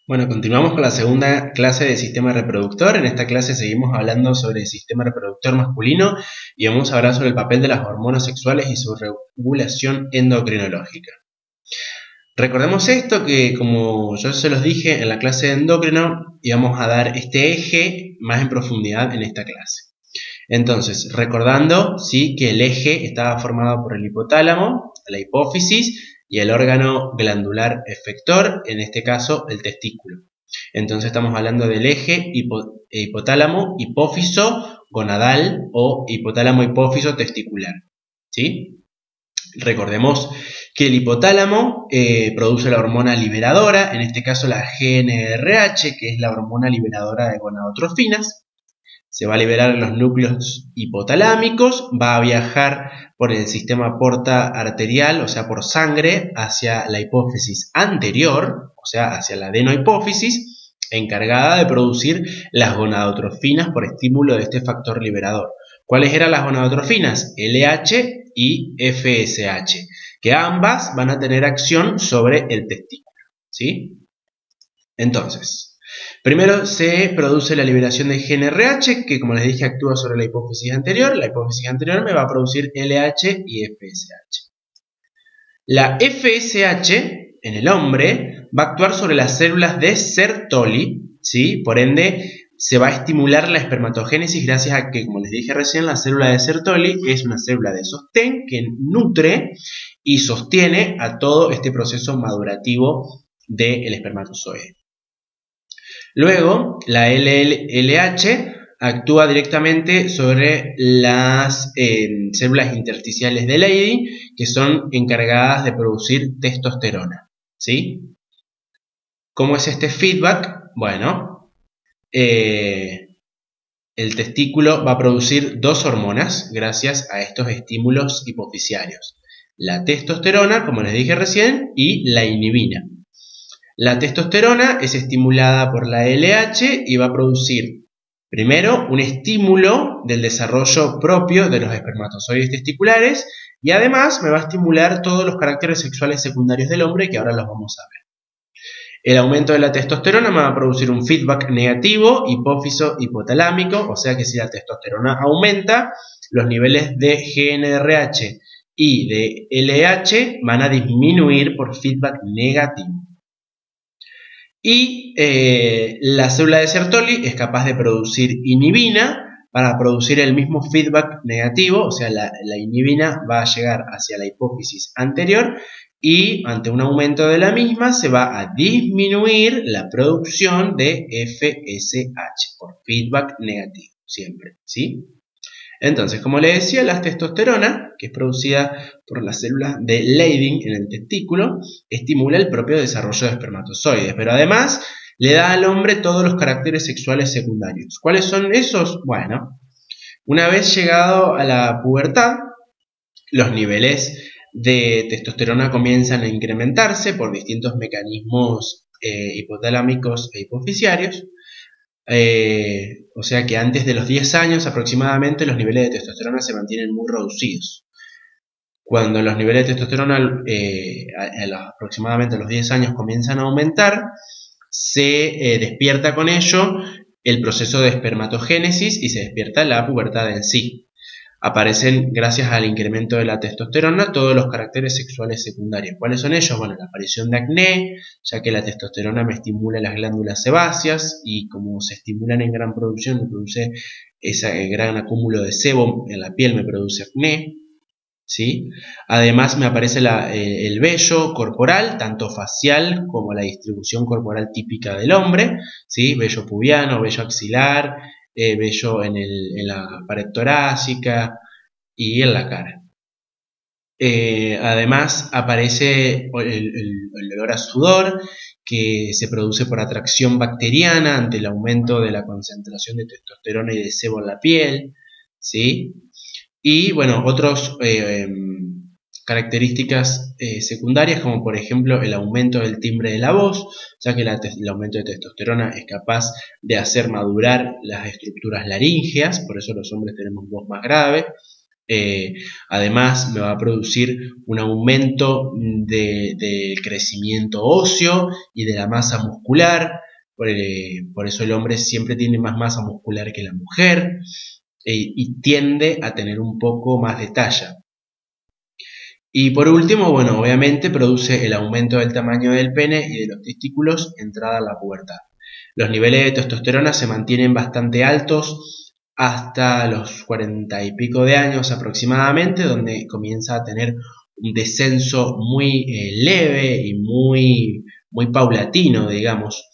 Bueno, continuamos con la segunda clase de sistema reproductor. En esta clase seguimos hablando sobre el sistema reproductor masculino y vamos a hablar sobre el papel de las hormonas sexuales y su regulación endocrinológica. Recordemos esto que, como yo se los dije en la clase de endocrino, íbamos a dar este eje más en profundidad en esta clase. Entonces, recordando ¿sí? que el eje estaba formado por el hipotálamo, la hipófisis y el órgano glandular efector, en este caso el testículo. Entonces estamos hablando del eje hipotálamo, hipófiso, gonadal o hipotálamo, hipófiso, testicular. ¿Sí? Recordemos que el hipotálamo produce la hormona liberadora, en este caso la GnRH, que es la hormona liberadora de gonadotrofinas. Se va a liberar en los núcleos hipotalámicos, va a viajar por el sistema porta arterial, o sea, por sangre, hacia la hipófisis anterior, o sea, hacia la adenohipófisis, encargada de producir las gonadotrofinas por estímulo de este factor liberador. ¿Cuáles eran las gonadotrofinas? LH y FSH, que ambas van a tener acción sobre el testículo, ¿sí? Entonces, primero se produce la liberación de GnRH, que como les dije actúa sobre la hipófisis anterior. La hipófisis anterior me va a producir LH y FSH. La FSH en el hombre va a actuar sobre las células de Sertoli, ¿sí? Por ende, se va a estimular la espermatogénesis gracias a que, como les dije recién, la célula de Sertoli es una célula de sostén que nutre y sostiene a todo este proceso madurativo del espermatozoide. Luego, la LLH actúa directamente sobre las células intersticiales de Leydig, que son encargadas de producir testosterona, ¿sí? ¿Cómo es este feedback? Bueno, el testículo va a producir dos hormonas gracias a estos estímulos hipofisiarios. La testosterona, como les dije recién, y la inhibina. La testosterona es estimulada por la LH y va a producir, primero, un estímulo del desarrollo propio de los espermatozoides testiculares y además me va a estimular todos los caracteres sexuales secundarios del hombre que ahora los vamos a ver. El aumento de la testosterona me va a producir un feedback negativo, hipófiso hipotalámico, o sea que si la testosterona aumenta, los niveles de GnRH y de LH van a disminuir por feedback negativo. Y la célula de Sertoli es capaz de producir inhibina para producir el mismo feedback negativo, o sea, la inhibina va a llegar hacia la hipófisis anterior y ante un aumento de la misma se va a disminuir la producción de FSH por feedback negativo, siempre, ¿sí? Entonces, como les decía, la testosterona, que es producida por las células de Leydig en el testículo, estimula el propio desarrollo de espermatozoides, pero además le da al hombre todos los caracteres sexuales secundarios. ¿Cuáles son esos? Bueno, una vez llegado a la pubertad, los niveles de testosterona comienzan a incrementarse por distintos mecanismos hipotalámicos e hipofisiarios. O sea que antes de los 10 años aproximadamente los niveles de testosterona se mantienen muy reducidos. Cuando los niveles de testosterona aproximadamente a los 10 años comienzan a aumentar, se despierta con ello el proceso de espermatogénesis y se despierta la pubertad en sí. Aparecen, gracias al incremento de la testosterona, todos los caracteres sexuales secundarios. ¿Cuáles son ellos? Bueno, la aparición de acné, ya que la testosterona me estimula las glándulas sebáceas y como se estimulan en gran producción, me produce ese gran acúmulo de sebo en la piel, me produce acné, ¿sí? Además me aparece el vello corporal, tanto facial como la distribución corporal típica del hombre, ¿sí? Vello pubiano, vello axilar, vello en la pared torácica y en la cara. Además aparece el olor a sudor que se produce por atracción bacteriana ante el aumento de la concentración de testosterona y de sebo en la piel, ¿sí? Y bueno, otras características secundarias como por ejemplo el aumento del timbre de la voz, ya que el aumento de testosterona es capaz de hacer madurar las estructuras laríngeas, por eso los hombres tenemos voz más grave. Además me va a producir un aumento del crecimiento óseo y de la masa muscular. Por eso el hombre siempre tiene más masa muscular que la mujer, y tiende a tener un poco más de talla. Y por último, bueno, obviamente produce el aumento del tamaño del pene y de los testículos entrada a la pubertad. Los niveles de testosterona se mantienen bastante altos hasta los 40 y pico de años aproximadamente, donde comienza a tener un descenso muy leve y muy paulatino, digamos.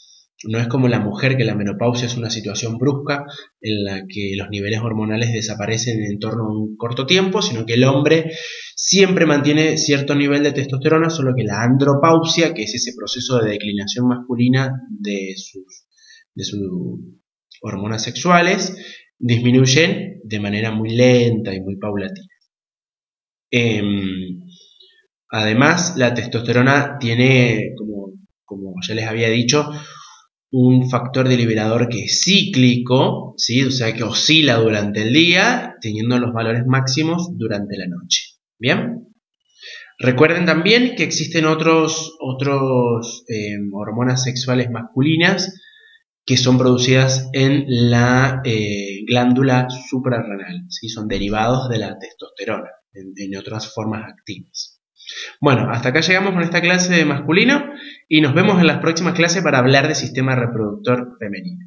No es como la mujer, que la menopausia es una situación brusca en la que los niveles hormonales desaparecen en torno a un corto tiempo, sino que el hombre siempre mantiene cierto nivel de testosterona, solo que la andropausia, que es ese proceso de declinación masculina de sus hormonas sexuales, disminuyen de manera muy lenta y muy paulatina. Además, la testosterona tiene, como ya les había dicho, un factor deliberador que es cíclico, ¿sí? O sea que oscila durante el día, teniendo los valores máximos durante la noche. ¿Bien? Recuerden también que existen otros hormonas sexuales masculinas que son producidas en la glándula suprarrenal, ¿sí? Son derivados de la testosterona en otras formas activas. Bueno, hasta acá llegamos con esta clase de masculino y nos vemos en las próximas clases para hablar de sistema reproductor femenino.